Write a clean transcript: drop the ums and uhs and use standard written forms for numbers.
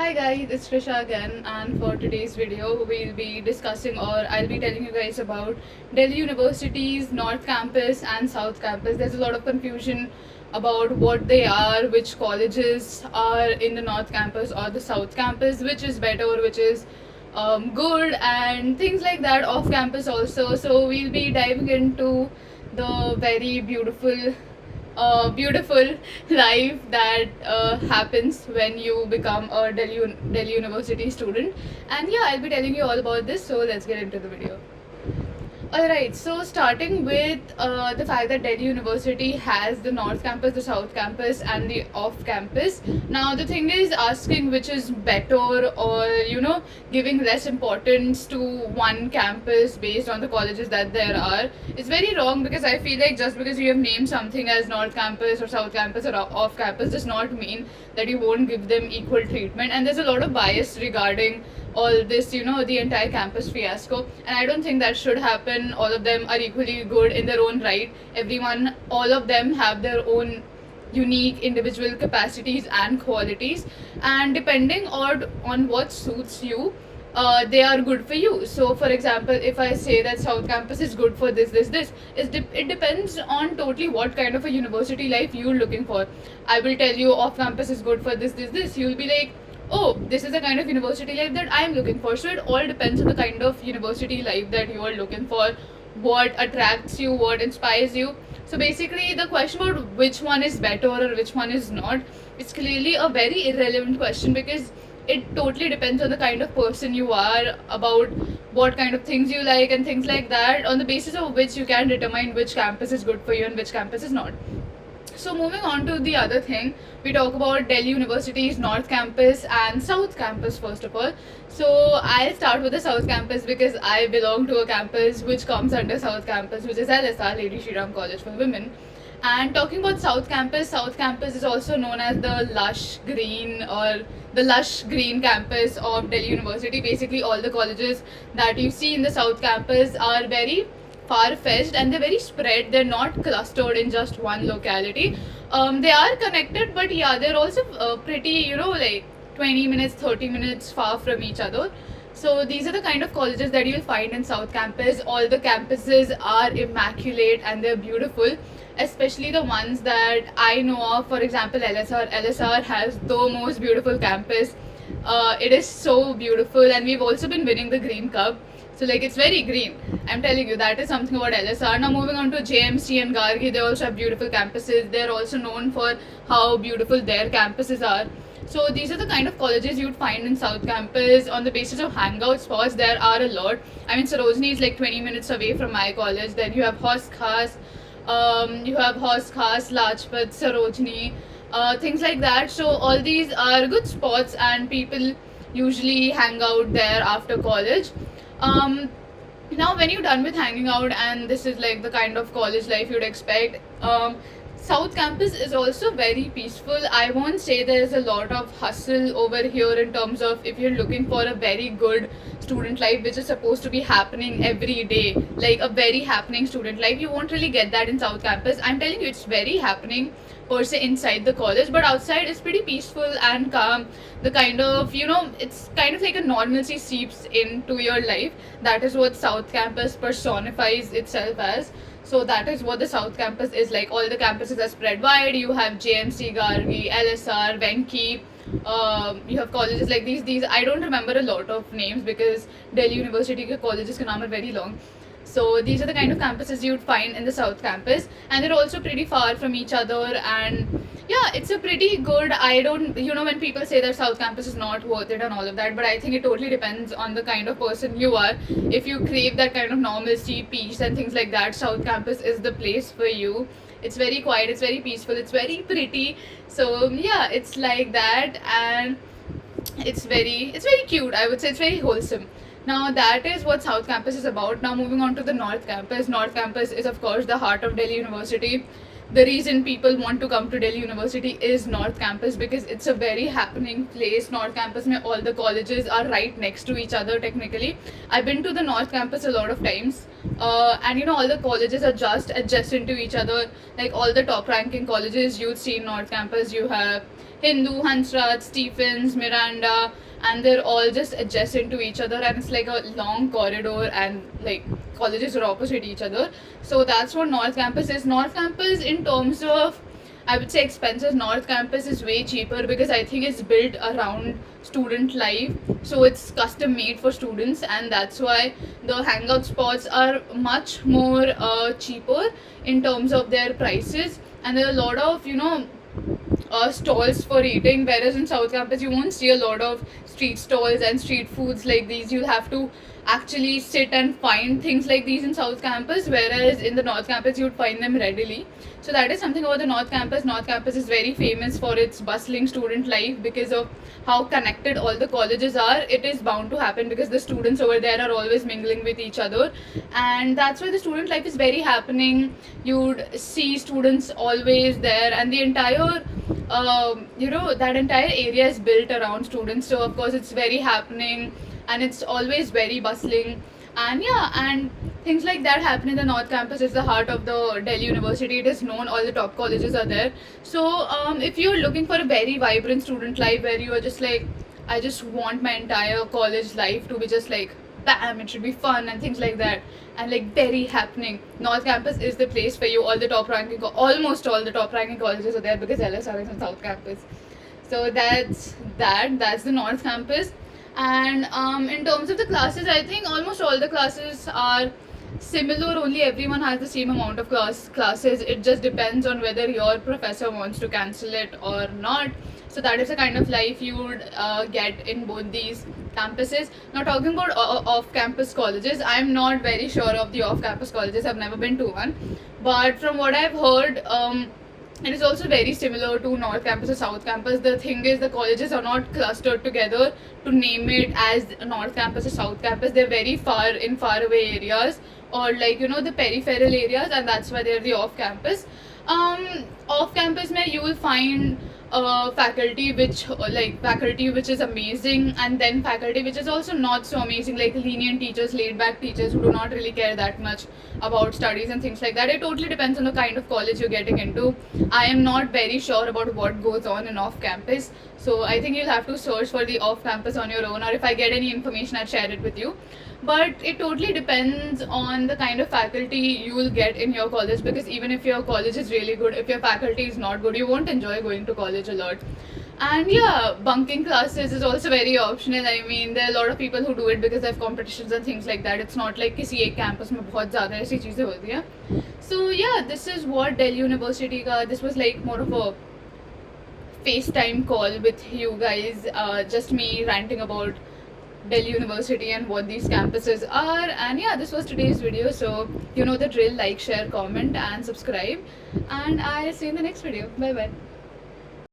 Hi guys, it's Trisha again, and for today's video, we'll be discussing, or I'll be telling you guys about Delhi University's North Campus and South Campus. There's a lot of confusion about what they are, which colleges are in the North Campus or the South Campus, which is better, which is good, and things like that off campus also. So, we'll be diving into the very beautiful life that happens when you become a Delhi University student. And yeah, I'll be telling you all about this. So let's get into the video. Alright, so starting with the fact that Delhi University has the North Campus, the South Campus, and the Off Campus. Now, the thing is, asking which is better or giving less importance to one campus based on the colleges that there are is very wrong, because I feel like just because you have named something as North Campus or South Campus or Off Campus does not mean that you won't give them equal treatment. And there's a lot of bias regarding all this, the entire campus fiasco, and I don't think that should happen. All of them are equally good in their own right. All of them have their own unique individual capacities and qualities, and depending on what suits you, they are good for you. So for example, if I say that South Campus is good for this, it depends on totally what kind of a university life you're looking for. I will tell you Off Campus is good for this, you'll be like, oh, this is the kind of university life that I'm looking for. So it all depends on the kind of university life that you are looking for, what attracts you, what inspires you. So basically, the question about which one is better or which one is not, it's clearly a very irrelevant question, because it totally depends on the kind of person you are, about what kind of things you like and things like that, on the basis of which you can determine which campus is good for you and which campus is not. So moving on to the other thing, we talk about Delhi University's North Campus and South Campus first of all. So I'll start with the South Campus because I belong to a campus which comes under South Campus, which is LSR, Lady Shri Ram College for Women. And talking about South Campus is also known as the lush green campus of Delhi University. Basically, all the colleges that you see in the South Campus are very far-fetched and they're very spread. They're not clustered in just one locality. They are connected, but yeah, they're also pretty, like 20 minutes, 30 minutes far from each other. So these are the kind of colleges that you'll find in South Campus. All the campuses are immaculate and they're beautiful, especially the ones that I know of. For example, LSR. LSR has the most beautiful campus. It is so beautiful, and we've also been winning the Green Cup. So like it's very green. I'm telling you, that is something about LSR. Now moving on to JMC and Gargi, they also have beautiful campuses. They're also known for how beautiful their campuses are. So these are the kind of colleges you'd find in South Campus. On the basis of hangout spots, there are a lot. I mean, Sarojini is like 20 minutes away from my college. Then you have Hauz Khas, Lajpat, Sarojini, things like that. So all these are good spots, and people usually hang out there after college. Now when you're done with hanging out, and this is like the kind of college life you'd expect, South Campus is also very peaceful. I won't say there's a lot of hustle over here in terms of if you're looking for a very good student life, which is supposed to be happening every day, like a very happening student life. You won't really get that in South Campus. I'm telling you, it's very happening per se inside the college, but outside it's pretty peaceful and calm. The kind of, it's kind of like a normalcy seeps into your life. That is what South Campus personifies itself as. So that is what the South Campus is like. All the campuses are spread wide. You have JMC, Gargi, LSR, Venki. You have colleges like these. I don't remember a lot of names because Delhi University ke colleges ke naam are very long. So these are the kind of campuses you'd find in the South Campus, and they're also pretty far from each other. And yeah, it's a pretty good. I don't, when people say that South Campus is not worth it and all of that, but I think it totally depends on the kind of person you are. If you crave that kind of normalcy, peace, and things like that, South Campus is the place for you. It's very quiet, it's very peaceful, it's very pretty. So yeah, it's like that, and it's very cute. I would say it's very wholesome. Now that is what South Campus is about. Now moving on to the North Campus. North Campus is of course the heart of Delhi University. the reason people want to come to Delhi University is North Campus, because it's a very happening place. North Campus mein all the colleges are right next to each other technically. I've been to the North Campus a lot of times, and you know, all the colleges are just adjacent to each other. Like all the top ranking colleges you'll see in North Campus, you have Hindu, Hansraj, Stephens, Miranda, and they're all just adjacent to each other, and it's like a long corridor, and like colleges are opposite each other. So that's what North Campus is. North Campus, in terms of, I would say, expenses, North Campus is way cheaper because I think it's built around student life, so it's custom made for students, and that's why the hangout spots are much more cheaper in terms of their prices, and there are a lot of, you know, stalls for eating, whereas in South Campus you won't see a lot of street stalls and street foods like these. You'll have to actually sit and find things like these in South Campus, whereas in the North Campus you'd find them readily. So that is something about the North Campus. North Campus is very famous for its bustling student life because of how connected all the colleges are. It is bound to happen because the students over there are always mingling with each other, and that's why the student life is very happening. You'd see students always there, and the entire you know, that entire area is built around students, so of course it's very happening, and it's always very bustling. And yeah, and things like that happen in the North Campus. Is the heart of the Delhi University. It is known, all the top colleges are there. So if you're looking for a very vibrant student life where you are just like, I just want my entire college life to be just like bam, it should be fun and things like that, and like very happening, North Campus is the place for you. All the top ranking, almost all the top ranking colleges are there because LSR is on South Campus. So that's the North Campus. And in terms of the classes, I think almost all the classes are similar, only everyone has the same amount of classes. It just depends on whether your professor wants to cancel it or not. So that is the kind of life you would get in both these campuses. Now talking about off-campus colleges, I'm not very sure of the off-campus colleges. I've never been to one, but from what I've heard, it is also very similar to North Campus or South Campus. The thing is, the colleges are not clustered together to name it as North Campus or South Campus. They're very far in faraway areas, or like, you know, the peripheral areas, and that's why they're the off campus. Off campus where you will find faculty which is amazing, and then faculty which is also not so amazing, like lenient teachers, laid back teachers who do not really care that much about studies and things like that. It totally depends on the kind of college you're getting into. I am not very sure about what goes on in off campus, so I think you'll have to search for the off campus on your own, or if I get any information I'll share it with you. But it totally depends on the kind of faculty you will get in your college, because even if your college is really good, if your faculty is not good, you won't enjoy going to college a lot. And yeah, bunking classes is also very optional. I mean, there are a lot of people who do it because they have competitions and things like that. It's not like किसी एक campus में बहुत ज़्यादा ऐसी चीज़ें होती हैं. So yeah, this is what Delhi University का, this was like more of a FaceTime call with you guys, just me ranting about Delhi University and what these campuses are. And yeah, this was today's video. So you know the drill: like, share, comment and subscribe, and I'll see you in the next video. Bye bye.